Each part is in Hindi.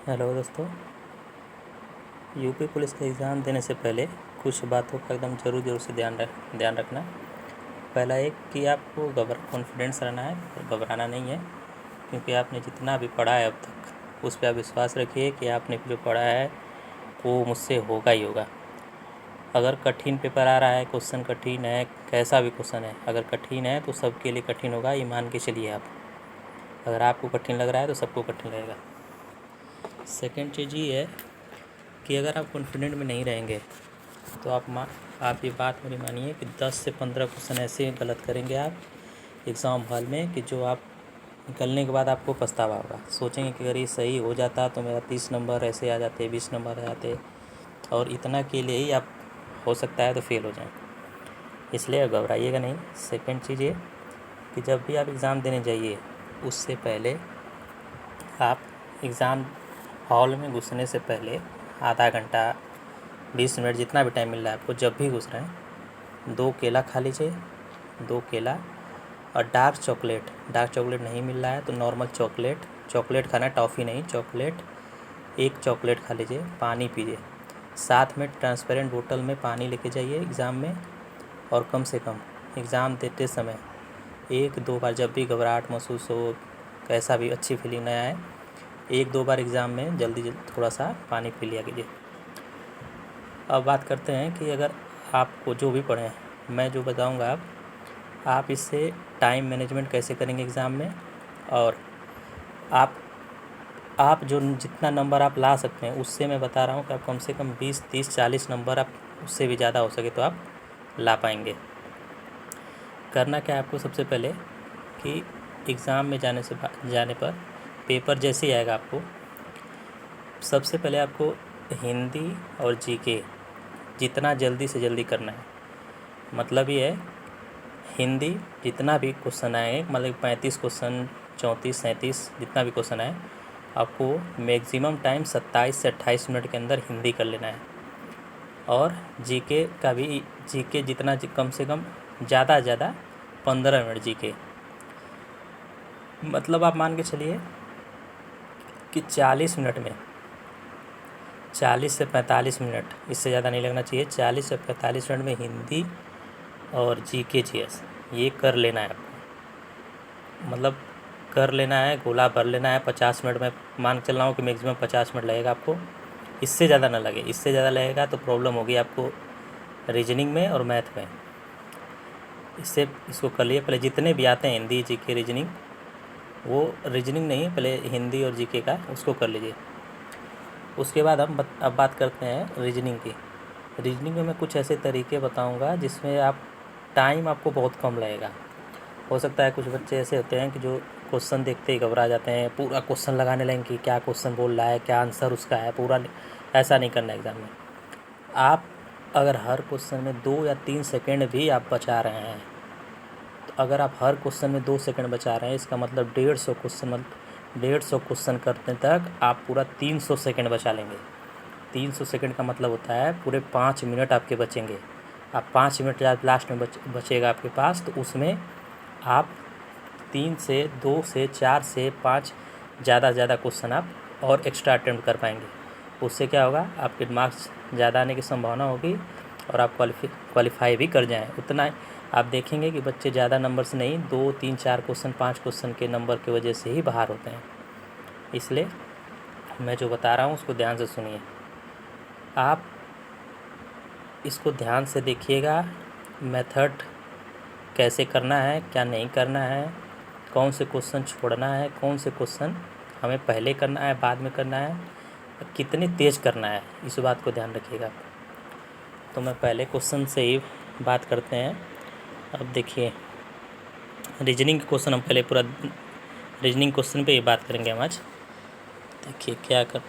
हेलो दोस्तों। यूपी पुलिस का एग्ज़ाम देने से पहले कुछ बातों का एकदम ज़रूर से ध्यान रखना। पहला एक कि आपको कॉन्फिडेंस रहना है, घबराना नहीं है, क्योंकि आपने जितना भी पढ़ा है अब तक उस पर आप विश्वास रखिए कि आपने जो पढ़ा है वो मुझसे होगा ही होगा। अगर कठिन पेपर आ रहा है, क्वेश्चन कठिन है, कैसा भी क्वेश्चन है, अगर कठिन है तो सबके लिए कठिन होगा, ये मान के चलिए आप। अगर आपको कठिन लग रहा है तो सबको कठिन लगेगा। सेकेंड चीज़ ये है कि अगर आप कॉन्फिडेंट में नहीं रहेंगे तो आप ये बात मेरी मानिए कि 10 से 15 क्वेश्चन ऐसे गलत करेंगे आप एग्ज़ाम हॉल में कि जो आप निकलने के बाद आपको पछतावा होगा। सोचेंगे कि अगर ये सही हो जाता तो मेरा 30 नंबर ऐसे आ जाते, 20 नंबर आ जाते, और इतना के लिए ही आप हो सकता है तो फेल हो जाएं। इसलिए घबराइएगा नहीं। सेकंड चीज़ ये कि जब भी आप एग्ज़ाम देने जाइए उससे पहले आप एग्ज़ाम हॉल में घुसने से पहले आधा घंटा 20 मिनट जितना भी टाइम मिल रहा है आपको, जब भी घुस रहे हैं 2 केला खा लीजिए, 2 केला। और डार्क चॉकलेट नहीं मिल रहा है तो नॉर्मल चॉकलेट खाना है, टॉफ़ी नहीं, चॉकलेट। 1 चॉकलेट खा लीजिए, पानी पीजिए, साथ में ट्रांसपेरेंट बोतल में पानी लेके जाइए एग्ज़ाम में। और कम से कम एग्ज़ाम देते समय 1-2 बार, जब भी घबराहट महसूस हो, कैसा भी अच्छी फीलिंग ना आए, 1-2 बार एग्ज़ाम में जल्दी थोड़ा सा पानी पी लिया कीजिए। अब बात करते हैं कि अगर आपको जो भी पढ़ें, मैं जो बताऊंगा आप इससे टाइम मैनेजमेंट कैसे करेंगे एग्ज़ाम में, और आप जो जितना नंबर आप ला सकते हैं उससे मैं बता रहा हूँ कि आप कम से कम 20, 30, 40 नंबर, आप उससे भी ज़्यादा हो सके तो आप ला पाएंगे। करना क्या है आपको, सबसे पहले कि एग्ज़ाम में जाने पर पेपर जैसे ही आएगा आपको, सबसे पहले आपको हिंदी और जीके जितना जल्दी से जल्दी करना है। मतलब ये है, हिंदी जितना भी क्वेश्चन आए, मतलब 35 क्वेश्चन, 34, 37 जितना भी क्वेश्चन आए, आपको मैक्सिमम टाइम 27 से 28 मिनट के अंदर हिंदी कर लेना है। और जीके का भी, जीके जितना कम से कम ज़्यादा से ज़्यादा 15 मिनट जीके। मतलब आप मान के चलिए कि 40 मिनट में 40 से 45 मिनट, इससे ज़्यादा नहीं लगना चाहिए। 40 से 45 मिनट में हिंदी और जीके जीएस ये कर लेना है आपको। मतलब कर लेना है, गोला भर लेना है 50 मिनट में। मान चल रहा हूँ कि मैक्सिमम 50 मिनट लगेगा आपको, इससे ज़्यादा ना लगे। इससे ज़्यादा लगेगा तो प्रॉब्लम होगी आपको रीजनिंग में और मैथ में। इसको कर लिए पहले, जितने भी आते हैं हिंदी, जीके, रीजनिंग, वो रीजनिंग नहीं, पहले हिंदी और जीके का उसको कर लीजिए। उसके बाद हम अब बात करते हैं रीजनिंग की। रीजनिंग में मैं कुछ ऐसे तरीके बताऊंगा जिसमें टाइम आपको बहुत कम लगेगा। हो सकता है कुछ बच्चे ऐसे होते हैं कि जो क्वेश्चन देखते ही घबरा जाते हैं, पूरा क्वेश्चन लगाने लगेंगे कि क्या क्वेश्चन बोल रहा है, क्या आंसर उसका है, पूरा। ऐसा नहीं करना एग्ज़ाम में। आप अगर हर क्वेश्चन में 2 या 3 सेकेंड भी आप बचा रहे हैं, तो अगर आप हर क्वेश्चन में 2 सेकेंड बचा रहे हैं, इसका मतलब 150 क्वेश्चन करने तक आप पूरा 300 सेकेंड बचा लेंगे। 300 सेकेंड का मतलब होता है पूरे 5 मिनट आपके बचेंगे। आप 5 मिनट लास्ट में बचेगा आपके पास, तो उसमें आप 3 से 2 से 4 से 5 ज़्यादा से ज़्यादा क्वेश्चन आप और एक्स्ट्रा अटेम्प्ट कर पाएंगे। उससे क्या होगा, आपके मार्क्स ज़्यादा आने की संभावना होगी और आप क्वालिफाई भी कर जाएँ। उतना आप देखेंगे कि बच्चे ज़्यादा नंबर से नहीं, 2, 3, 4 क्वेश्चन, 5 क्वेश्चन के नंबर की वजह से ही बाहर होते हैं। इसलिए मैं जो बता रहा हूँ उसको ध्यान से सुनिए। आप इसको ध्यान से देखिएगा, मेथड कैसे करना है, क्या नहीं करना है, कौन से क्वेश्चन छोड़ना है, कौन से क्वेश्चन हमें पहले करना है, बाद में करना है, कितनी तेज़ करना है, इस बात को ध्यान रखिएगा। तो मैं पहले क्वेश्चन से ही बात करते हैं। अब देखिए, रीजनिंग क्वेश्चन हम पहले पूरा रीजनिंग क्वेश्चन पे ही बात करेंगे हम आज। देखिए क्या कर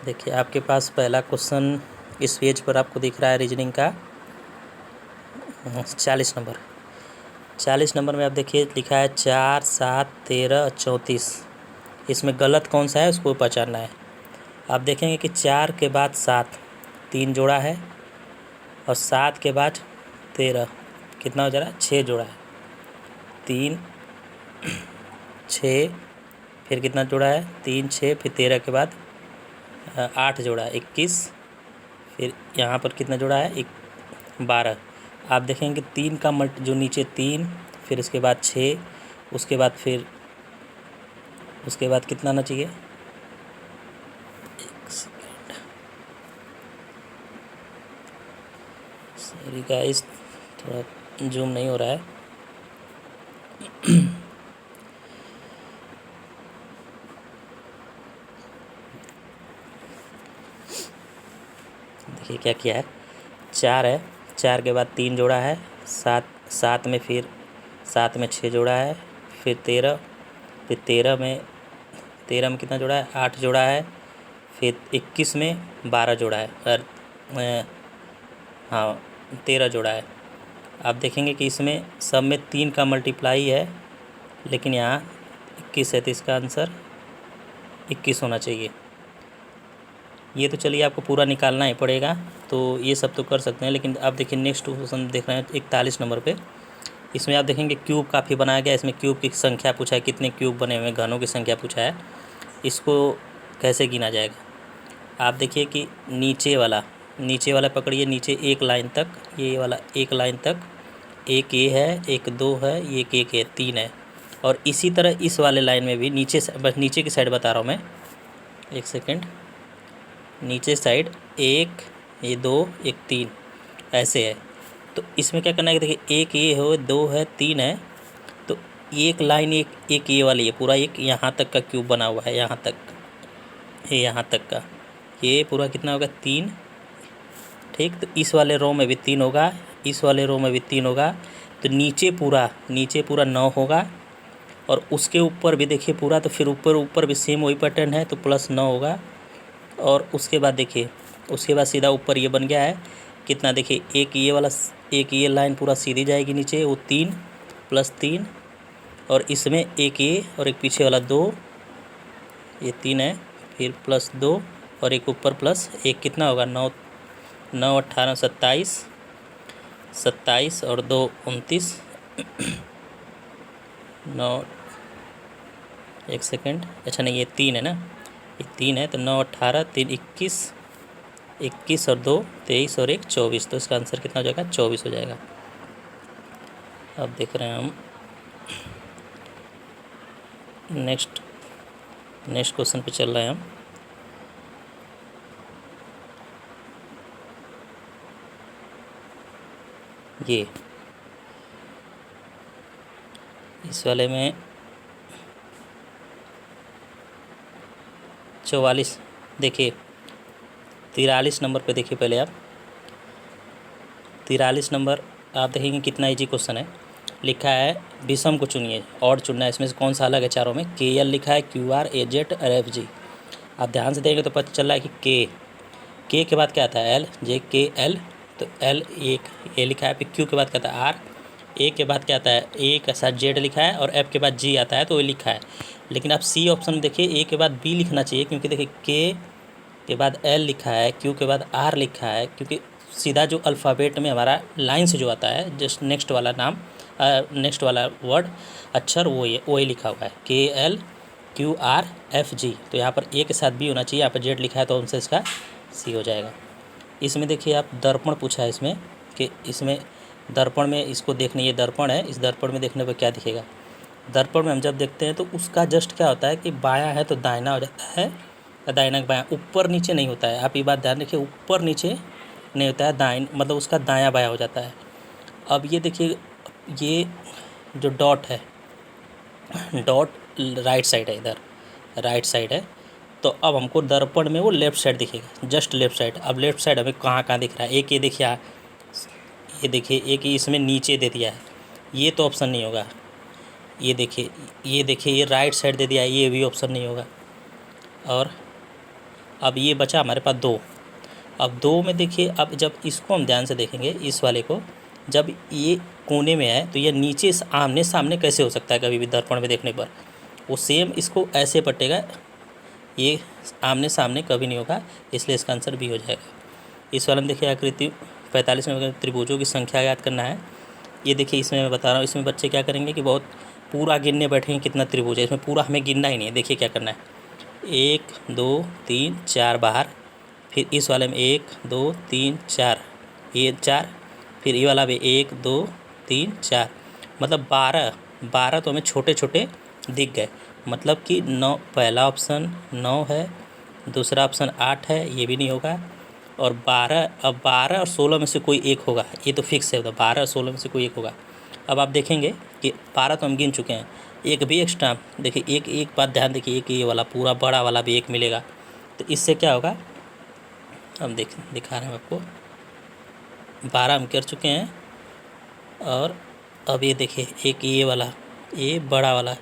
देखिए आपके पास पहला क्वेश्चन इस पेज पर आपको दिख रहा है रीजनिंग का 40 नंबर में। आप देखिए लिखा है 4, 7, 13, 34। इसमें गलत कौन सा है उसको पहचानना है। आप देखेंगे कि 4 के बाद 7 3 जोड़ा है, और 7 के बाद 13 कितना हो जा रहा है, 6 जोड़ा है। 3 6, फिर कितना जोड़ा है 3 6, फिर 13 के बाद 8 जोड़ा है 21, फिर यहाँ पर कितना जोड़ा है 12। आप देखेंगे 3 का मल्ट जो नीचे 3, फिर उसके बाद 6, उसके बाद फिर उसके बाद कितना आना चाहिए, एक सेकेंड, सॉरी गाइस थोड़ा जूम नहीं हो रहा है। देखिए क्या किया है, 4 है, 4 के बाद 3 जोड़ा है, 7 में फिर 7 में 6 जोड़ा है, फिर 13, फिर 13 में कितना जोड़ा है 8 जोड़ा है, फिर 21 में 12 जोड़ा है और हाँ 13 जोड़ा है। आप देखेंगे कि इसमें सब में 3 का मल्टीप्लाई है, लेकिन यहाँ 21 है तो इसका आंसर 21 होना चाहिए। ये तो चलिए आपको पूरा निकालना ही पड़ेगा, तो ये सब तो कर सकते हैं। लेकिन आप देखिए नेक्स्ट क्वेश्चन देख रहे हैं 41 नंबर पे। इसमें आप देखेंगे क्यूब काफ़ी बनाया गया, इसमें क्यूब की संख्या पूछा है, कितने क्यूब बने हुए हैं, घनों की संख्या पूछा है, इसको कैसे गिना जाएगा। आप देखिए कि नीचे वाला पकड़िए, नीचे एक लाइन तक, ये वाला एक लाइन तक, एक ये है, एक 2 है, ये एक है, 3 है। और इसी तरह इस वाले लाइन में भी नीचे बस नीचे की साइड बता रहा हूँ मैं, एक सेकेंड, नीचे साइड 1 ये 2 एक 3 ऐसे है। तो इसमें क्या करना है कि देखिए एक ये हो, 2 है, 3 है, तो एक लाइन एक ये वाली है, पूरा एक यहाँ तक का क्यूब बना हुआ है, यहाँ तक, ये यहाँ तक का, ये पूरा कितना होगा 3, ठीक। तो इस वाले रो में भी 3 होगा, इस वाले रो में भी 3 होगा, तो नीचे पूरा 9 होगा। और उसके ऊपर भी देखिए पूरा, तो फिर ऊपर भी सेम वही पैटर्न है, तो +9 होगा। और उसके बाद देखिए, उसके बाद सीधा ऊपर ये बन गया है कितना, देखिए एक ये लाइन पूरा सीधी जाएगी नीचे, वो 3 +3, और इसमें एक ये और एक पीछे वाला 2, ये 3 है, फिर +2 और एक ऊपर +1, कितना होगा 9 9 18 27 और 2 29, 9, एक सेकेंड, अच्छा नहीं ये 3 है ना, ये 3 है, तो 9 18 3 21 और 2 23 और 1 24, तो इसका आंसर कितना हो जाएगा 24 हो जाएगा। अब देख रहे हैं हम नेक्स्ट क्वेश्चन पे चल रहे हैं हम। ये इस वाले में 44, देखिए 43 नंबर पे देखिए, पहले आप 43 नंबर आप देखेंगे कितना इजी क्वेश्चन है। लिखा है विषम को चुनिए, और चुनना है, इसमें से कौन सा अलग है चारों में। KL लिखा है, QR AZ और FG। आप ध्यान से देखेंगे तो पता चल रहा है कि K के बाद क्या आता है L, JKL, तो L एक A लिखा है, फिर Q के बाद क्या आता है R, A के बाद क्या आता है A के साथ Z लिखा है, और F के बाद G आता है, तो ये लिखा है। लेकिन आप C ऑप्शन देखिए, A के बाद B लिखना चाहिए, क्योंकि देखिए K के बाद L लिखा है, Q के बाद R लिखा है, क्योंकि सीधा जो अल्फ़ाबेट में हमारा लाइन से जो आता है, जस्ट नेक्स्ट वाला नाम, नेक्स्ट वाला वर्ड अक्षर वो ही लिखा हुआ है, KL QR FG। तो यहाँ पर A के साथ B होना चाहिए, यहाँ पर Z लिखा है, तो उनसे इसका C हो जाएगा। इसमें देखिए आप दर्पण पूछा है इसमें, कि इसमें दर्पण में इसको देखने, ये दर्पण है, इस दर्पण में देखने पर क्या दिखेगा। दर्पण में हम जब देखते हैं तो उसका जस्ट क्या होता है कि बायां है तो दाहिना हो जाता है, दाहिना का बायां, ऊपर नीचे नहीं होता है। आप ये बात ध्यान रखिए, ऊपर नीचे नहीं होता है, मतलब उसका दायां बायां हो जाता है। अब ये देखिए, ये जो डॉट है, डॉट राइट साइड है, इधर राइट साइड है, तो अब हमको दर्पण में वो लेफ़्ट साइड दिखेगा, जस्ट लेफ़्ट साइड। अब लेफ़्ट साइड हमें कहाँ दिख रहा है, एक ये देखिए, ये देखिए एक इसमें नीचे दे दिया है, ये तो ऑप्शन नहीं होगा। ये देखिए ये राइट साइड दे दिया है, ये भी ऑप्शन नहीं होगा। और अब ये बचा हमारे पास 2। अब 2 में देखिए, अब जब इसको हम ध्यान से देखेंगे, इस वाले को, जब ये कोने में है तो ये नीचे आमने सामने कैसे हो सकता है, कभी भी दर्पण में देखने पर वो सेम इसको ऐसे पटेगा, ये आमने सामने कभी नहीं होगा, इसलिए इसका आंसर भी हो जाएगा। इस वाले में देखिए आकृति 45 में त्रिभुजों की संख्या याद करना है। ये देखिए इसमें मैं बता रहा हूँ, इसमें बच्चे क्या करेंगे कि बहुत पूरा गिनने बैठेंगे कितना त्रिभुज है, इसमें पूरा हमें गिनना ही नहीं है। देखिए क्या करना है, 1 2 3 4 बाहर, फिर इस वाले में 1 2 3 4, ये 4, फिर ये वाला भी 1 2 3 4, मतलब 12 तो हमें छोटे छोटे दिख गए। मतलब कि 9, पहला ऑप्शन 9 है, दूसरा ऑप्शन 8 है, ये भी नहीं होगा, और 12, अब 12 और 16 में से कोई एक होगा, ये तो फिक्स है, 12 और 16 में से कोई एक होगा। अब आप देखेंगे कि 12 तो हम गिन चुके हैं, एक भी एक्स्ट्रा, देखिए एक बात ध्यान देखिए, एक ये वाला पूरा बड़ा वाला भी एक मिलेगा, तो इससे क्या होगा, अब दिखा रहे हैं आपको, 12 हम कर चुके हैं, और अब ये देखिए एक ये वाला, ये बड़ा वाला,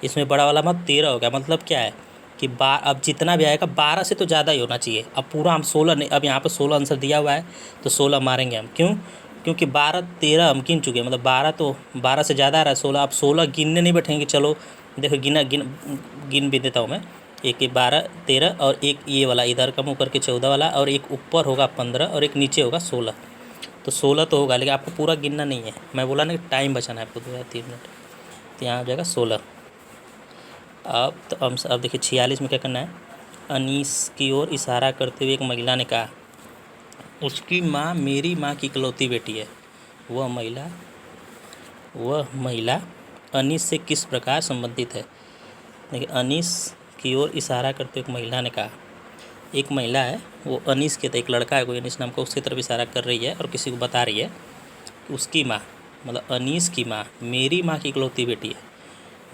इसमें बड़ा वाला मत 13 हो गया। मतलब क्या है कि अब जितना भी आएगा 12 से तो ज़्यादा ही होना चाहिए। अब पूरा हम 16 नहीं, अब यहाँ पर 16 आंसर दिया हुआ है तो 16 मारेंगे हम, क्यों, क्योंकि 12 13 हम गिन चुके हैं, मतलब 12 से ज़्यादा आ रहा है 16। अब 16 गिनने नहीं बैठेंगे, चलो देखो गिन भी देता हूँ मैं, एक 12 13 और एक ये वाला इधर का मुँह करके 14 वाला, और एक ऊपर होगा 15 और एक नीचे होगा 16, तो 16 तो होगा, लेकिन आपको पूरा गिनना नहीं है। मैं बोला ना कि टाइम बचाना है आपको 2 या 3 मिनट, तो यहाँ हो जाएगा 16। अब देखिए 46 में क्या करना है, अनीस की ओर इशारा करते हुए एक महिला ने कहा, उसकी माँ मेरी माँ की इकलौती बेटी है। वह महिला अनीस से किस प्रकार संबंधित है। देखिए अनीस की ओर इशारा करते हुए एक महिला ने कहा, एक महिला है, वो अनीस के, तो एक लड़का है कोई अनीस नाम का, उसकी तरफ इशारा कर रही है और किसी को बता रही है कि उसकी माँ, मतलब अनीस की माँ मेरी माँ की इकलौती बेटी है।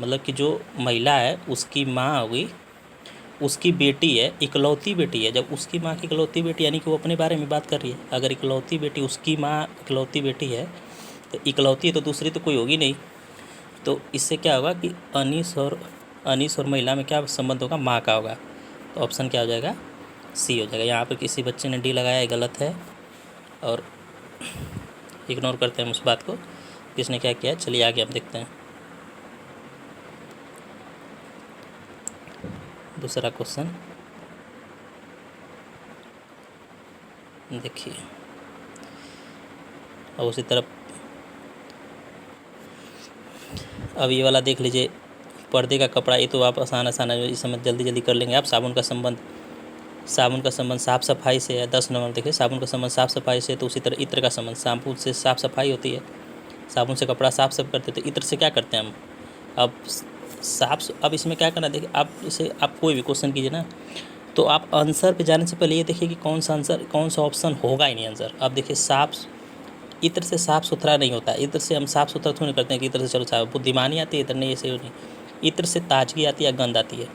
मतलब कि जो महिला है उसकी माँ होगी, उसकी बेटी है, इकलौती बेटी है। जब उसकी माँ की इकलौती बेटी, यानी कि वो अपने बारे में बात कर रही है। अगर इकलौती बेटी, उसकी माँ इकलौती बेटी है, तो इकलौती है तो दूसरी तो कोई होगी नहीं। तो इससे क्या होगा कि अनीस और महिला में क्या संबंध होगा, माँ का होगा। तो ऑप्शन क्या हो जाएगा, सी हो जाएगा। यहाँ पर किसी बच्चे ने डी लगाया है, गलत है, और इग्नोर करते हैं उस बात को, किसने क्या किया है। चलिए आगे हम देखते हैं दूसरा क्वेश्चन। देखिए और उसी तरफ अब ये वाला देख लीजिए, पर्दे का कपड़ा, ये तो आप आसान इस समय जल्दी कर लेंगे आप। साबुन का संबंध साफ़ सफाई से है। 10 नंबर देखिए, साबुन का संबंध साफ़ सफाई से, तो उसी तरह इत्र का संबंध, शैम्पू से साफ़ सफाई होती है, साबुन से कपड़ा साफ करते, तो इत्र से क्या करते हैं हम। अब इसमें क्या करना, देखिए आप इसे आप कोई भी क्वेश्चन कीजिए ना, तो आप आंसर पे जाने से पहले ये देखिए कि कौन सा ऑप्शन होगा ही नहीं आंसर। अब देखिए इत्र से साफ़ सुथरा नहीं होता है, इत्र से हम साफ़ सुथरा थोड़ी करते हैं कि इत्र से चलो साफ, बुद्धिमानी आती है, इत्र नहीं, ऐसे नहीं। इत्र से ताजगी आती है या गंध आती है।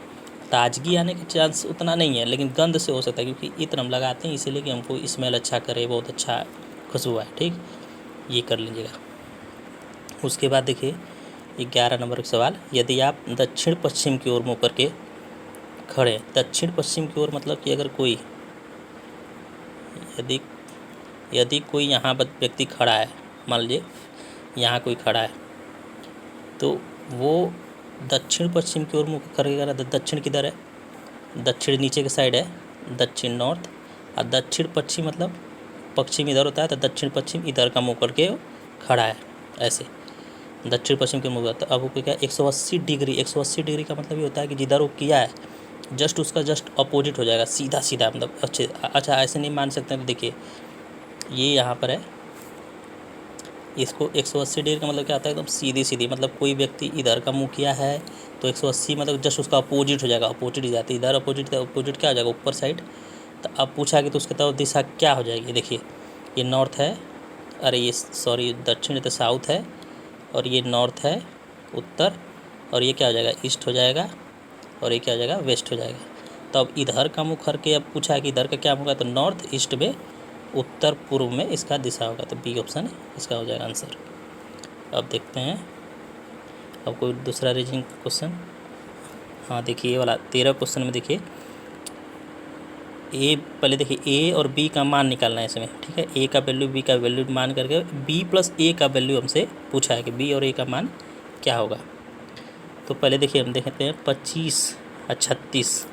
ताजगी आने का चांस उतना नहीं है, लेकिन गंध से हो सकता है, क्योंकि इत्र हम लगाते हैं इसीलिए कि हमको स्मेल अच्छा करे, बहुत अच्छा खुशबू है। ठीक, ये कर लीजिएगा। उसके बाद देखिए 11 नंबर का सवाल, यदि आप दक्षिण पश्चिम की ओर मुँह करके खड़े, दक्षिण पश्चिम की ओर मतलब कि अगर कोई यदि कोई यहाँ पर व्यक्ति खड़ा है, मान लीजिए यहाँ कोई खड़ा है, तो वो दक्षिण पश्चिम की ओर मुँह करेगा ना। दक्षिण किधर है, दक्षिण नीचे की साइड है, दक्षिण नॉर्थ, और दक्षिण पश्चिम मतलब पश्चिम इधर होता है, तो दक्षिण पश्चिम इधर का मुँह करके खड़ा है, ऐसे दक्षिण पश्चिम के मुँह। तो अब वो क्या 180 डिग्री का मतलब ये होता है कि जिधर वो किया है जस्ट उसका अपोजिट हो जाएगा, सीधा, मतलब अच्छा ऐसे नहीं मान सकते। तो देखिए ये यहाँ पर है, इसको 180 डिग्री का मतलब क्या आता है, एकदम सीधी, मतलब कोई व्यक्ति इधर का मुँह किया है तो 180 मतलब जस्ट उसका अपोजिट हो जाएगा, अपोजिट ही जाती है इधर, अपोजिट क्या हो जाएगा, ऊपर साइड। तो अब पूछा कि तो उसके तरफ दिशा क्या हो जाएगी। देखिए ये नॉर्थ है, अरे ये सॉरी दक्षिण तो साउथ है, और ये नॉर्थ है उत्तर, और ये क्या हो जाएगा, ईस्ट हो जाएगा, और ये क्या हो जाएगा, वेस्ट हो जाएगा। तो अब इधर का मुँह करके अब पूछा कि इधर का क्या होगा, तो नॉर्थ ईस्ट में उत्तर पूर्व में इसका दिशा होगा, तो बी ऑप्शन इसका हो जाएगा आंसर। अब देखते हैं अब कोई दूसरा रीजनिंग क्वेश्चन। हाँ देखिए ये वाला 13 क्वेश्चन में देखिए पहले देखिए ए और बी का मान निकालना है इसमें। ठीक है, ए का वैल्यू बी का वैल्यू मान करके बी प्लस ए का वैल्यू हमसे पूछा है कि बी और ए का मान क्या होगा। तो पहले देखिए हम देखते हैं 25 और 36,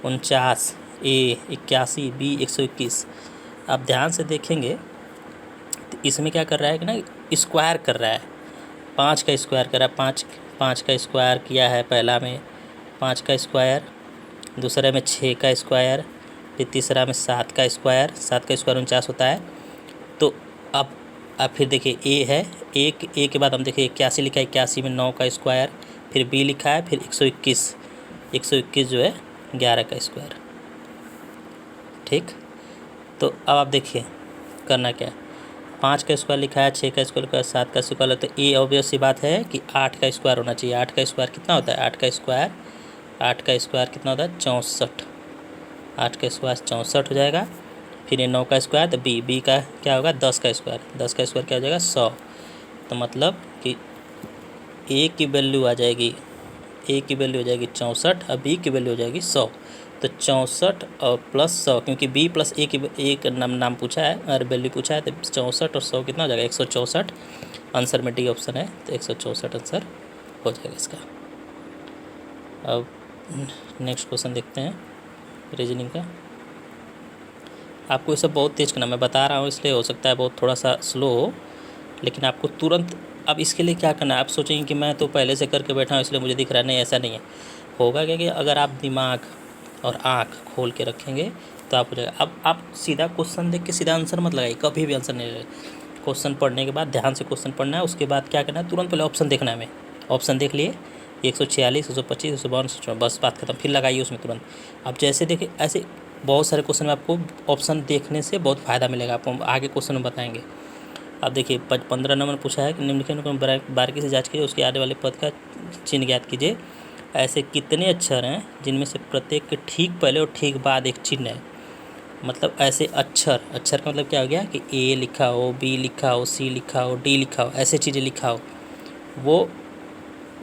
49, ए 81, बी 121। आप ध्यान से देखेंगे तो इसमें क्या कर रहा है कि ना, स्क्वायर कर रहा है, 5 का स्क्वायर कर रहा है, 5 का स्क्वायर किया है, पहला में 5 का स्क्वायर, दूसरे में 6 का स्क्वायर, फिर तीसरा में 7 का स्क्वायर। 7 का स्क्वायर 49 होता है। तो अब फिर देखिए ए है, ए के बाद हम देखिए 81 लिखा है, 81 में 9 का स्क्वायर, फिर बी लिखा है, फिर 121 जो है 11 का स्क्वायर। ठीक, तो अब आप देखिए करना क्या है। 5 का स्क्वायर लिखा है, 6 का स्क्वायर लिखा है, 7 का स्क्वायर है, तो ये ऑब्वियस सी बात है कि 8 का स्क्वायर होना चाहिए। 8 का स्क्वायर कितना होता है? 8 का स्क्वायर कितना होता है? 64। 8 का स्क्वायर 64 हो जाएगा। फिर ये 9 का स्क्वायर, तो बी का क्या होगा? 10 का स्क्वायर। 10 का स्क्वायर क्या हो जाएगा? 100। तो मतलब कि ए की वैल्यू आ जाएगी, ए की वैल्यू हो जाएगी 64 और बी की वैल्यू हो जाएगी 100। तो 64 और प्लस 100, क्योंकि बी प्लस ए की एक नाम पूछा है और वैल्यू पूछा है, तो 64 और 100 कितना हो जाएगा? 164। आंसर में डी ऑप्शन है, तो 164 आंसर हो जाएगा इसका। अब नेक्स्ट क्वेश्चन देखते हैं रीजनिंग का। आपको ये सब बहुत तेज करना, मैं बता रहा हूँ इसलिए हो सकता है बहुत थोड़ा सा स्लो हो, लेकिन आपको तुरंत अब इसके लिए क्या करना है। आप सोचेंगे कि मैं तो पहले से करके बैठा हूँ इसलिए मुझे दिख रहा है, नहीं ऐसा नहीं है। होगा क्या कि अगर आप दिमाग और आँख खोल के रखेंगे तो आप हो जाएगा। अब आप सीधा क्वेश्चन देख के सीधा आंसर मत लगाइए, कभी भी आंसर नहीं लगाइए। क्वेश्चन पढ़ने के बाद ध्यान से क्वेश्चन पढ़ना है, उसके बाद क्या करना है, तुरंत पहले ऑप्शन देखना है। हमें ऑप्शन देख लिए 146, 125, 152, 154, बस बात खत्म। फिर लगाइए उसमें तुरंत। आप जैसे देखें ऐसे बहुत सारे क्वेश्चन में आपको ऑप्शन देखने से बहुत फ़ायदा मिलेगा, आपको आगे क्वेश्चन में बताएंगे। अब देखिए 15 नंबर पूछा है कि निम्नलिखित को बारीकी से जांच कीजिए, उसके आगे वाले पद का चिन्ह ज्ञात कीजिए। ऐसे कितने अक्षर हैं जिनमें से प्रत्येक के ठीक पहले और ठीक बाद एक चिन्ह है? मतलब ऐसे अक्षर का मतलब क्या हो गया कि ए लिखा हो, बी लिखा हो, सी लिखा हो, डी लिखा हो, ऐसे चीज़ें लिखा हो।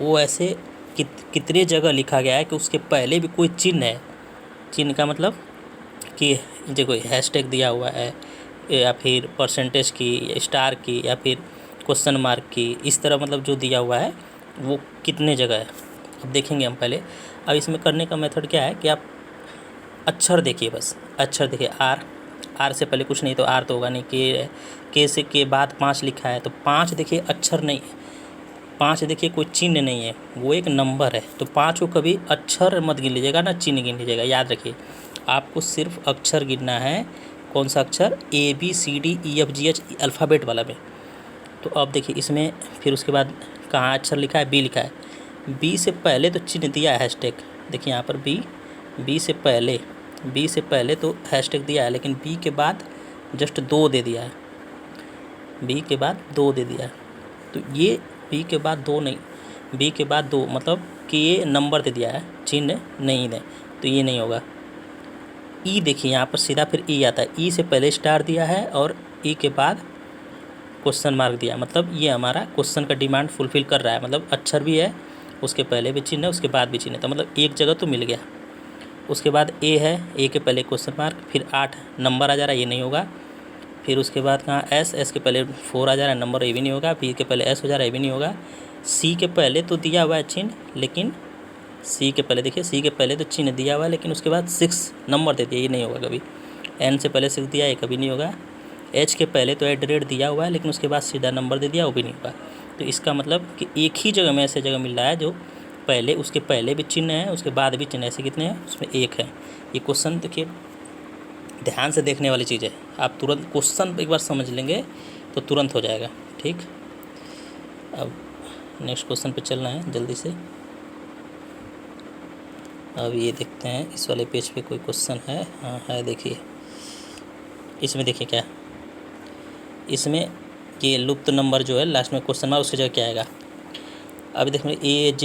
वो ऐसे कितने जगह लिखा गया है कि उसके पहले भी कोई चिन्ह है। चिन्ह का मतलब कि जो कोई हैशटैग दिया हुआ है, या फिर परसेंटेज की, या स्टार की, या फिर क्वेश्चन मार्क की, इस तरह मतलब जो दिया हुआ है वो कितने जगह है। अब देखेंगे हम पहले। अब इसमें करने का मेथड क्या है कि आप अक्षर देखिए, बस अक्षर देखिए। आर से पहले कुछ नहीं, तो आर तो होगा नहीं। के से के बाद 5 लिखा है, तो 5 देखिए अक्षर नहीं है। 5 देखिए कोई चिन्ह नहीं है, वो एक नंबर है। तो 5 को कभी अक्षर मत गिन लीजिएगा ना चिन्ह गिन लीजिएगा, याद रखिए। आपको सिर्फ अक्षर गिनना है। कौन सा अक्षर? ABCDEFGH अल्फ़ाबेट वाला में। तो अब देखिए इसमें फिर उसके बाद कहाँ अक्षर लिखा है? बी लिखा है। बी से पहले तो चिन्ह दिया है हैशटैग, देखिए यहाँ पर बी से पहले तो हैशटैग दिया है, लेकिन बी के बाद जस्ट 2 दे दिया है। बी के बाद 2 दे दिया है, तो ये बी के बाद 2 नहीं, बी के बाद 2 मतलब कि ये नंबर दे दिया है, चिन्ह नहीं है, तो ये नहीं होगा। ई देखिए यहाँ पर सीधा फिर ई आता है। ई से पहले स्टार दिया है और ई के बाद क्वेश्चन मार्क दिया, मतलब ये हमारा क्वेश्चन का डिमांड फुलफ़िल कर रहा है। मतलब अक्षर भी है, उसके पहले भी चिन्ह है, उसके बाद भी चिन्ह है, तो मतलब एक जगह तो मिल गया। उसके बाद ए है, ए के पहले क्वेश्चन मार्क, फिर 8 नंबर आ जा रहा है, ये नहीं होगा। फिर उसके बाद कहाँ एस के पहले 4 आ जा रहा है, नंबर, ये भी नहीं होगा। बी के पहले एस हो जा रहा है, ये भी नहीं होगा। सी के पहले तो दिया हुआ है चिन्ह, लेकिन सी के पहले देखिए, सी के पहले तो चिन्ह दिया हुआ है, लेकिन उसके बाद 6 नंबर दे दिया, ये नहीं होगा कभी। एन से पहले 6 दिया, ये कभी नहीं होगा। एच के पहले तो @ दिया हुआ है, लेकिन उसके बाद सीधा नंबर दे दिया, वो भी नहीं होगा। तो इसका मतलब कि एक ही जगह में ऐसे जगह मिल रहा है जो पहले, उसके पहले भी चिन्ह है, उसके बाद भी चिन्ह। ऐसे कितने हैं? उसमें एक है। ये क्वेश्चन देखिए ध्यान से देखने वाली चीज़ है। आप तुरंत क्वेश्चन एक बार समझ लेंगे तो तुरंत हो जाएगा। ठीक, अब नेक्स्ट क्वेश्चन पे चलना है जल्दी से। अब ये देखते हैं इस वाले पेज पे कोई क्वेश्चन है। हाँ है, देखिए इसमें देखिए क्या, इसमें ये लुप्त नंबर जो है लास्ट में क्वेश्चन मार्क, उसकी जगह क्या आएगा? अभी देखिए AZ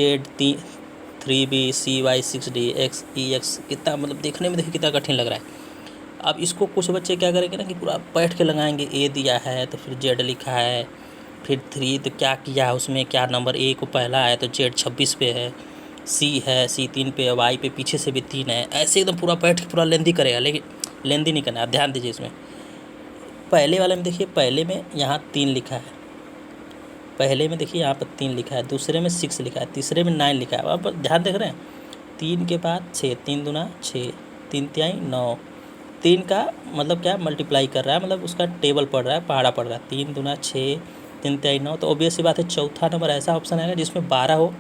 3B CY 6D XEX, कितना मतलब देखने में देखिए कितना कठिन लग रहा है। अब इसको कुछ बच्चे क्या करेंगे ना कि पूरा बैठ के लगाएंगे। ए दिया है तो फिर Z लिखा है, फिर 3 तो क्या किया है उसमें, क्या नंबर, ए को पहला है तो Z 26 पे है, C है, C 3 पे, Y पे पीछे से भी 3 है। ऐसे एकदम पूरा बैठ के पूरा लेंदी करेगा, लेकिन लेंदी नहीं करना। आप ध्यान दीजिए इसमें। पहले वाले में देखिए, पहले में यहाँ 3 लिखा है, पहले में देखिए यहाँ पर 3 लिखा है, दूसरे में 6 लिखा है, तीसरे में 9 लिखा है। आप ध्यान देख रहे हैं, 3 के बाद 6, 3 दूना 6, 3 तिहाई 9। 3 का मतलब क्या, मल्टीप्लाई कर रहा है, मतलब उसका टेबल पढ़ रहा है, पहाड़ा पढ़ रहा है। 3 दूना 6, 3 तिहाई 9। तो ऑब्वियस सी बात है चौथा नंबर ऐसा ऑप्शन आएगा जिसमें 12 हो,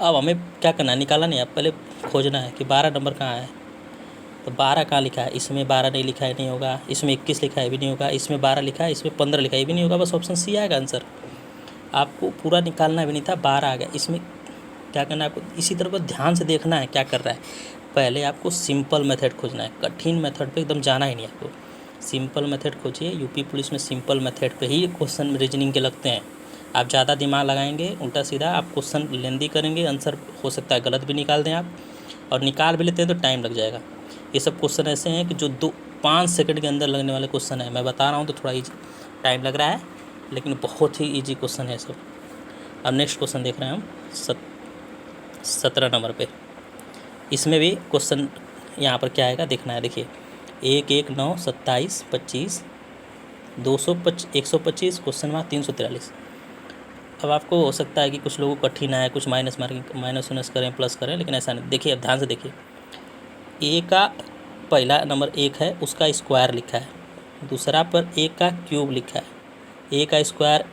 अब हमें क्या करना है, निकालना नहीं है, पहले खोजना है कि 12 नंबर कहाँ है। तो 12 कहाँ लिखा है, इसमें 12 नहीं लिखा है, नहीं होगा। इसमें 21 लिखा है, भी नहीं होगा। इसमें 12 लिखा है, इसमें 15 लिखा है, भी नहीं होगा। बस ऑप्शन सी आएगा आंसर। आपको पूरा निकालना भी नहीं था, 12 आ गया। इसमें क्या करना है आपको, इसी तरह ध्यान से देखना है क्या कर रहा है। पहले आपको सिंपल मेथड खोजना है, कठिन मेथड पे एकदम जाना ही नहीं आपको। सिंपल मेथड खोजिए। यूपी पुलिस में सिंपल मेथड पे ही क्वेश्चन रीजनिंग के लगते हैं। आप ज़्यादा दिमाग लगाएंगे उल्टा सीधा, आप क्वेश्चन लेंदी करेंगे, आंसर हो सकता है गलत भी निकाल दें आप, और निकाल भी लेते हैं तो टाइम लग जाएगा। ये सब क्वेश्चन ऐसे हैं कि जो 5 सेकंड के अंदर लगने वाले क्वेश्चन है। मैं बता रहा हूँ तो थोड़ा टाइम लग रहा है, लेकिन बहुत ही ईजी क्वेश्चन है सब। अब नेक्स्ट क्वेश्चन देख रहे हैं हम 17 नंबर पे। इसमें भी क्वेश्चन यहाँ पर क्या आएगा देखना है। देखिए 1 1 9 27 25 125 क्वेश्चन मार्क 343। अब आपको हो सकता है कि कुछ लोगों को कठिन आए, कुछ माइनस मार्किंग, माइनस करें, प्लस करें, लेकिन ऐसा नहीं। देखिए अब ध्यान से देखिए, ए का पहला नंबर 1 है, उसका स्क्वायर लिखा है। दूसरा पर ए का क्यूब लिखा है। ए का स्क्वायर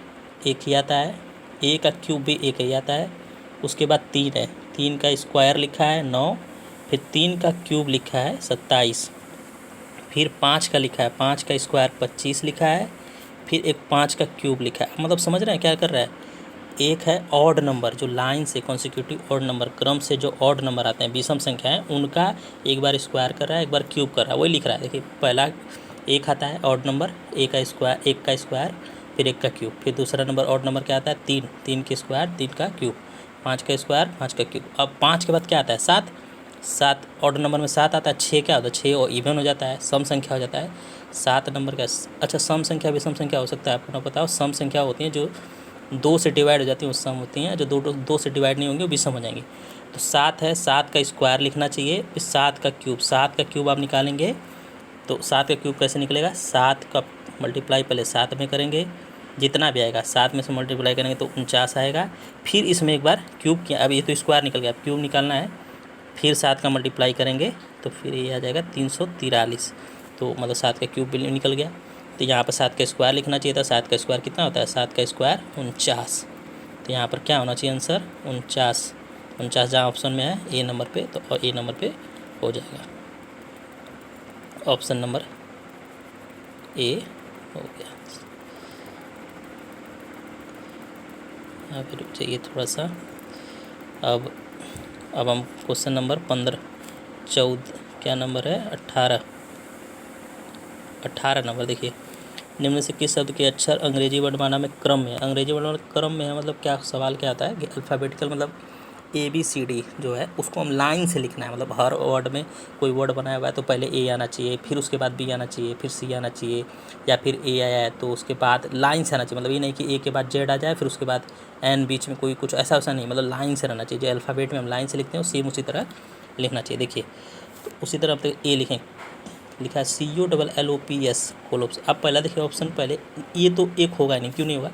1 ही आता है, ए का क्यूब भी 1 ही आता है। उसके बाद 3 है, 3 का स्क्वायर लिखा है 9, फिर 3 का क्यूब लिखा है 27, फिर 5 का लिखा है, 5 का स्क्वायर 25 लिखा है, फिर एक 5 का क्यूब लिखा है। मतलब समझ रहे हैं क्या कर रहा है। एक है ऑड नंबर, जो लाइन से कॉन्सिक्यूटिव ऑड नंबर, क्रम से जो ऑड नंबर आते हैं, विषम संख्या है, उनका एक बार स्क्वायर कर रहा है, एक बार क्यूब कर रहा है, वही लिख रहा है। देखिए पहला 1 आता है ऑड नंबर, ए का स्क्वायर, 1 का स्क्वायर, फिर 1 का क्यूब। फिर दूसरा नंबर ऑड नंबर क्या आता है, 3, 3 के स्क्वायर, 3 का क्यूब, 5 का स्क्वायर, 5 का क्यूब। अब 5 के बाद क्या आता है, 7, 7 ऑड नंबर में 7 आता है। 6 क्या होता है, 6 और इवन हो जाता है, सम संख्या हो जाता है। 7 नंबर का, अच्छा सम संख्या विषम संख्या हो सकता है, आपको ना बताओ। सम संख्या होती है जो 2 से डिवाइड हो जाती है, वो सम होती हैं। जो 2 से डिवाइड नहीं होंगे वो विषम हो जाएंगी। तो 7 है, 7 का स्क्वायर लिखना चाहिए, फिर 7 का क्यूब। 7 का क्यूब आप निकालेंगे तो 7 का क्यूब कैसे निकलेगा, 7 का मल्टीप्लाई पहले 7 में करेंगे, जितना भी आएगा 7 में से मल्टीप्लाई करेंगे तो 49 आएगा। फिर इसमें एक बार क्यूब किया, अब ये तो स्क्वायर निकल गया, क्यूब निकालना है, फिर 7 का मल्टीप्लाई करेंगे तो फिर ये आ जाएगा 343। तो मतलब 7 का क्यूब भी निकल गया। तो यहाँ पर 7 का स्क्वायर लिखना चाहिए था। 7 का स्क्वायर कितना होता है, 7 का स्क्वायर 49। तो यहाँ पर क्या होना चाहिए आंसर, 49। 49 जहाँ ऑप्शन में है ए नंबर पे, तो ए नंबर पे हो जाएगा, ऑप्शन नंबर ए हो गया। यहाँ पे रुक जाइए थोड़ा सा। अब हम क्वेश्चन नंबर 14 क्या नंबर है, 18 नंबर। देखिए निम्न से किस शब्द के अक्षर अंग्रेजी वर्णमाला में क्रम में, अंग्रेजी वर्णमाला क्रम में है, मतलब क्या सवाल क्या आता है कि अल्फ़ाबेटिकल मतलब ABCD जो है उसको हम लाइन से लिखना है। मतलब हर वर्ड में कोई वर्ड बनाया हुआ है तो पहले A आना चाहिए, फिर उसके बाद B आना चाहिए, फिर C आना चाहिए, या फिर A आया है तो उसके बाद लाइन से आना चाहिए। मतलब ये नहीं कि A के बाद Z आ जाए फिर उसके बाद N बीच में कोई कुछ ऐसा नहीं, मतलब लाइन से रहना चाहिए। जो अल्फ़ाबेट में हम लाइन से लिखते हैं सेम उसी तरह लिखना चाहिए। देखिए तो उसी तरह अब तक A लिखें, लिखा है CULLOPS कोलोप्स। अब पहला देखिए ऑप्शन, पहले ये तो एक होगा नहीं, क्यों नहीं होगा,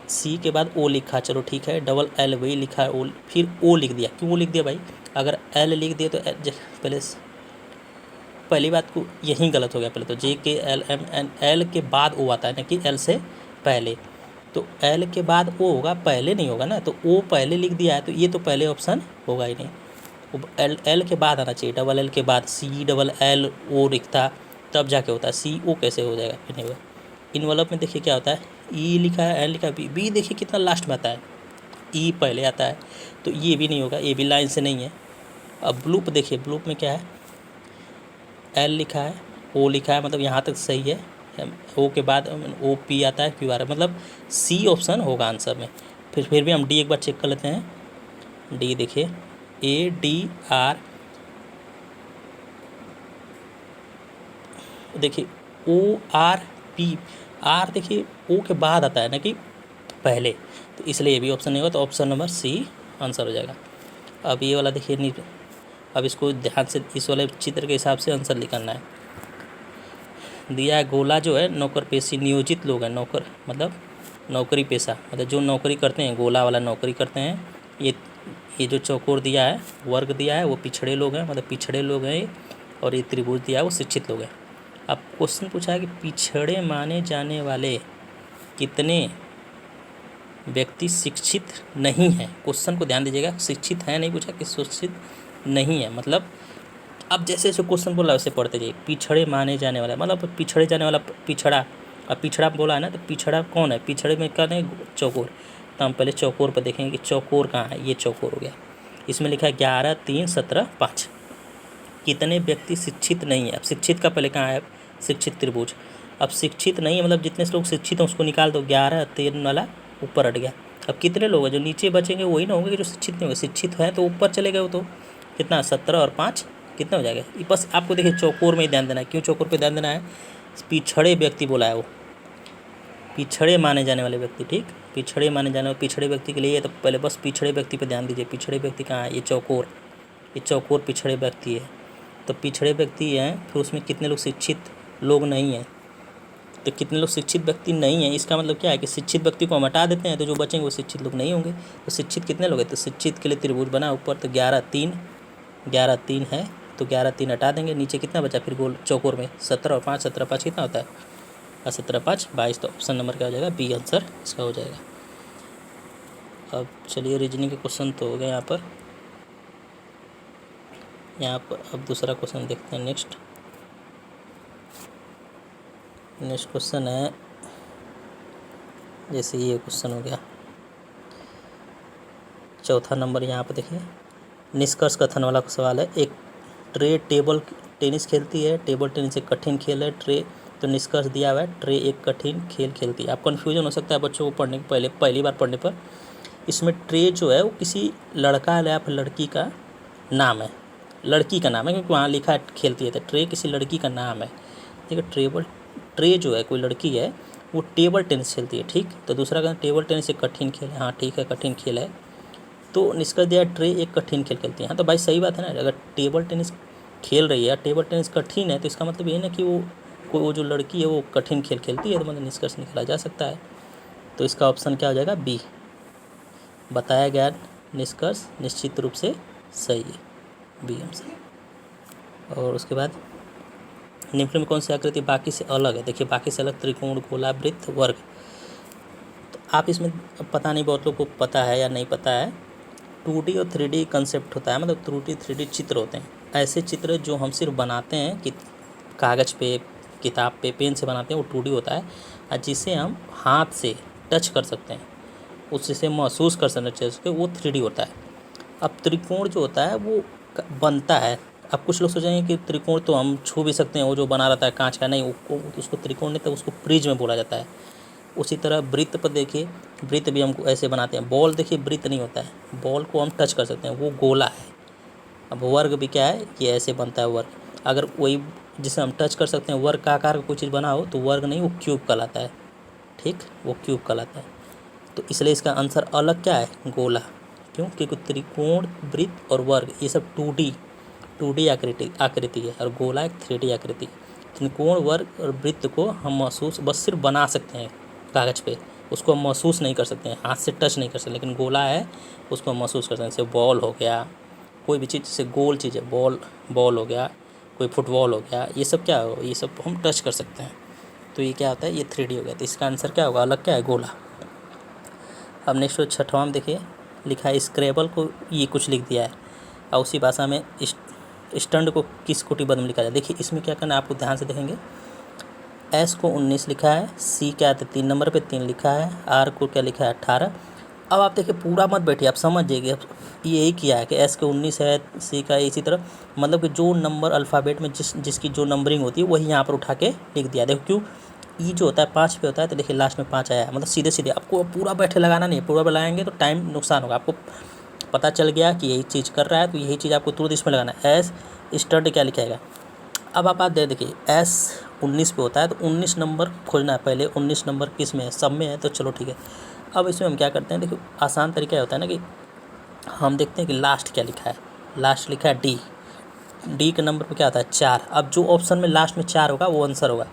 सी के बाद ओ लिखा, चलो ठीक है, डबल एल वही लिखा है ओ, फिर ओ लिख दिया। क्यों ओ लिख दिया भाई, अगर एल लिख दिए तो पहली बात को यहीं गलत हो गया। पहले तो JKLMN, एल के बाद ओ आता है ना कि एल से पहले, तो एल के बाद ओ होगा, पहले नहीं होगा ना। तो ओ पहले लिख दिया है तो ये तो पहले ऑप्शन होगा ही नहीं। एल के बाद आना चाहिए, डबल एल के बाद CLL लिखता तब जाके होता है, CO कैसे हो जाएगा, फिर नहीं होगा। इन्वॉल्व में देखिए क्या होता है, E लिखा है, L लिखा है, B देखिए कितना लास्ट में आता है, E पहले आता है, तो ये भी नहीं होगा, ये भी लाइन से नहीं है। अब ब्लूप देखिए, ब्लूप में क्या है, L लिखा है, O लिखा है, मतलब यहाँ तक सही है। O के बाद OP आता है, QR, मतलब C ऑप्शन होगा आंसर में। फिर भी हम D एक बार चेक कर लेते हैं। D देखिए ADR, देखिए ORP, R देखिए O के बाद आता है ना कि पहले, तो इसलिए ये भी ऑप्शन नहीं होगा, तो ऑप्शन नंबर C आंसर हो जाएगा। अब ये वाला देखिए नहीं, अब इसको ध्यान से इस वाले चित्र के हिसाब से आंसर निकालना है। दिया है गोला जो है नौकर पेशी नियोजित लोग हैं, नौकर मतलब नौकरी पेशा, मतलब जो नौकरी करते हैं, गोला वाला नौकरी करते हैं। ये जो चौकोर दिया है, वर्ग दिया है, वो पिछड़े लोग हैं, मतलब पिछड़े लोग हैं। और ये त्रिभुज दिया है वो शिक्षित लोग हैं। अब क्वेश्चन पूछा है कि पिछड़े माने जाने वाले कितने व्यक्ति शिक्षित नहीं है, क्वेश्चन को ध्यान दीजिएगा, शिक्षित है नहीं पूछा कि शिक्षित नहीं है, मतलब अब जैसे जैसे क्वेश्चन बोला वैसे पढ़ते जाइए। पिछड़े माने जाने वाला, मतलब पिछड़े जाने वाला पिछड़ा, अब पिछड़ा बोला है ना, तो पिछड़ा कौन है, पिछड़े में कौन है, चौकोर। तो हम पहले चौकोर पर देखेंगे कि चौकोर कहाँ है, ये चौकोर हो गया। इसमें लिखा है 11, 3, 17, 5। कितने व्यक्ति शिक्षित नहीं है, अब शिक्षित का पहले कहाँ है, शिक्षित त्रिभुज। अब शिक्षित नहीं है मतलब जितने लोग शिक्षित हैं उसको निकाल दो, 11, 3 वाला ऊपर हट गया। अब कितने लोग हैं जो नीचे बचेंगे, वही ना होंगे कि जो शिक्षित नहीं होंगे। शिक्षित हैं तो ऊपर चले गए, तो कितना, 17 और 5 कितना हो जाएगा। ये बस आपको देखिए चौकोर में ही ध्यान देना है। क्यों चौकोर पे ध्यान देना है, पिछड़े व्यक्ति बोला है वो, पिछड़े माने जाने वाले व्यक्ति, ठीक, पिछड़े माने जाने वाले पिछड़े व्यक्ति के लिए, तो पहले बस पिछड़े व्यक्ति पे ध्यान दीजिए। पिछड़े व्यक्ति कहाँ है, ये चौकोर, ये चौकोर पिछड़े व्यक्ति है। तो पिछड़े व्यक्ति हैं, फिर उसमें कितने लोग शिक्षित लोग नहीं हैं, तो कितने लोग शिक्षित व्यक्ति नहीं हैं, इसका मतलब क्या है कि शिक्षित व्यक्ति को हम हटा देते हैं, तो जो बचेंगे वो शिक्षित लोग नहीं होंगे। तो शिक्षित कितने लोग हैं, तो शिक्षित के लिए त्रिभुज बना ऊपर, तो 11, 3, 11, 3 है, तो 11, 3 हटा देंगे, नीचे कितना बचा फिर गोल चौकोर में, 17 और 5, 17, 5 कितना होता है, और 17, 5, 22। तो ऑप्शन नंबर क्या हो जाएगा, बी आंसर इसका हो जाएगा। अब चलिए रीजनिंग के क्वेश्चन तो हो गए यहाँ पर अब दूसरा क्वेश्चन देखते हैं। नेक्स्ट क्वेश्चन है, जैसे ये क्वेश्चन हो गया, चौथा नंबर यहाँ पर देखिए, निष्कर्ष कथन वाला सवाल है। एक ट्रे टेबल टेनिस खेलती है, टेबल टेनिस एक कठिन खेल है, ट्रे, तो निष्कर्ष दिया हुआ है ट्रे एक कठिन खेल खेलती है। आप कन्फ्यूजन हो सकता है बच्चों को पढ़ने के पहली बार पढ़ने पर। इसमें ट्रे जो है वो किसी लड़का या फिर लड़की का नाम है, लड़की का नाम है, क्योंकि वहाँ लिखा है खेलती है, तो ट्रे किसी लड़की का नाम है। देखिए ट्रे जो है कोई लड़की है, वो टेबल टेनिस खेलती है, ठीक। तो दूसरा कहना टेबल टेनिस एक कठिन खेल है, हाँ ठीक है कठिन खेल है, तो निष्कर्ष दिया ट्रे एक कठिन खेल खेलती है। हाँ तो भाई सही बात है ना, अगर टेबल टेनिस खेल रही है, टेबल टेनिस कठिन है, तो इसका मतलब ये ना कि वो जो लड़की है वो कठिन खेल खेलती है, तो मतलब निष्कर्ष निकाला जा सकता है। तो इसका ऑप्शन क्या हो जाएगा, बी। बताया गया निष्कर्ष निश्चित रूप से सही है, बी आंसर। और उसके बाद निम्न में कौन सी आकृति बाकी से अलग है, देखिए बाकी से अलग, त्रिकोण, गोला, वृत्त, वर्ग। तो आप इसमें पता नहीं, बहुत लोग को पता है या नहीं पता है, 2D और 3D कंसेप्ट होता है, मतलब 2D 3D चित्र होते हैं। ऐसे चित्र जो हम सिर्फ बनाते हैं कि कागज़ पे, किताब पे, पेन से बनाते हैं, वो 2D होता है, और जिसे हम हाथ से टच कर सकते हैं, उससे महसूस कर सकते हैं, वो 3D होता है। अब त्रिकोण जो होता है वो बनता है। अब कुछ लोग सोचेंगे कि त्रिकोण तो हम छू भी सकते हैं, वो जो बना रहता है कांच का, नहीं, उसको त्रिकोण नहीं, तो उसको प्रिज्म बोला जाता है। उसी तरह वृत्त पर देखिए, वृत्त भी हमको ऐसे बनाते हैं। बॉल देखिए वृत्त नहीं होता है, बॉल को हम टच कर सकते हैं, वो गोला है। अब वर्ग भी क्या है, ये ऐसे बनता है वर्ग। अगर वही जिसे हम टच कर सकते हैं वर्ग का आकार का कोई चीज़ बना हो, तो वर्ग नहीं, वो क्यूब कहलाता है, ठीक, वो क्यूब कहलाता है। तो इसलिए इसका आंसर अलग क्या है, गोला। क्यों, क्योंकि त्रिकोण, वृत्त और वर्ग ये सब 2D आकृति है, और गोला एक 3D आकृति। त्रिकोण, वर्ग और वृत्त को हम महसूस बस सिर्फ बना सकते हैं कागज़ पे, उसको हम महसूस नहीं कर सकते हैं, हाथ से टच नहीं कर सकते। लेकिन गोला है, उसको हम महसूस कर सकते हैं। जैसे बॉल हो गया, कोई भी चीज़ जैसे गोल चीज़ है, बॉल हो गया, कोई फुटबॉल हो गया, ये सब क्या हो, ये सब हम टच कर सकते हैं। तो ये क्या होता है, ये 3D हो गया। तो इसका आंसर क्या होगा, अलग क्या है, गोला। अब नेक्स्ट 6वां में देखिए, लिखा है स्क्रैबल को ये कुछ लिख दिया है, और उसी भाषा में स्टंड को किस कोटिबद्ध में लिखा जाए। देखिए इसमें क्या करना है, आपको ध्यान से देखेंगे। एस को 19 लिखा है, सी क्या है 3 नंबर पे 3 लिखा है, आर को क्या लिखा है 18। अब आप देखिए पूरा मत बैठिए, आप समझ जाइए। यही किया है कि एस के 19 है, सी का इसी तरह, मतलब कि जो नंबर अल्फ़ाबेट में जिसकी जो नंबरिंग होती है वही यहाँ पर उठा के लिख दिया। देखो क्यों, ई जो होता है 5 पे होता है, तो देखिए लास्ट में 5 आया है, मतलब सीधे सीधे आपको पूरा बैठे लगाना नहीं है, पूरा लगाएंगे तो टाइम नुकसान होगा। आपको पता चल गया कि यही चीज़ कर रहा है, तो यही चीज़ आपको तुरंत इसमें लगाना है। एस स्टड क्या लिखाएगा, अब आप देखिए एस 19 पे होता है, तो 19 नंबर खोजना है पहले। 19 नंबर किस में है, सब में है, तो चलो ठीक है। अब इसमें हम क्या करते हैं, देखिए आसान तरीका होता है ना कि हम देखते हैं कि लास्ट क्या लिखा है। लास्ट लिखा है डी के नंबर पे क्या होता है 4। अब जो ऑप्शन में लास्ट में 4 होगा वो आंसर होगा।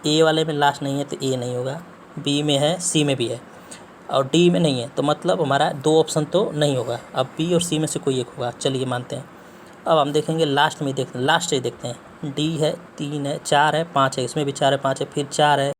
ए वाले में लास्ट नहीं है तो ए नहीं होगा, बी में है, सी में भी है, और डी में नहीं है, तो मतलब हमारा 2 ऑप्शन तो नहीं होगा। अब बी और सी में से कोई एक होगा, चलिए मानते हैं। अब हम देखेंगे लास्ट में, देखते हैं लास्ट से देखते हैं। डी है, 3 है, 4 है, 5 है, इसमें भी 4 है, 5 है, फिर 4 है,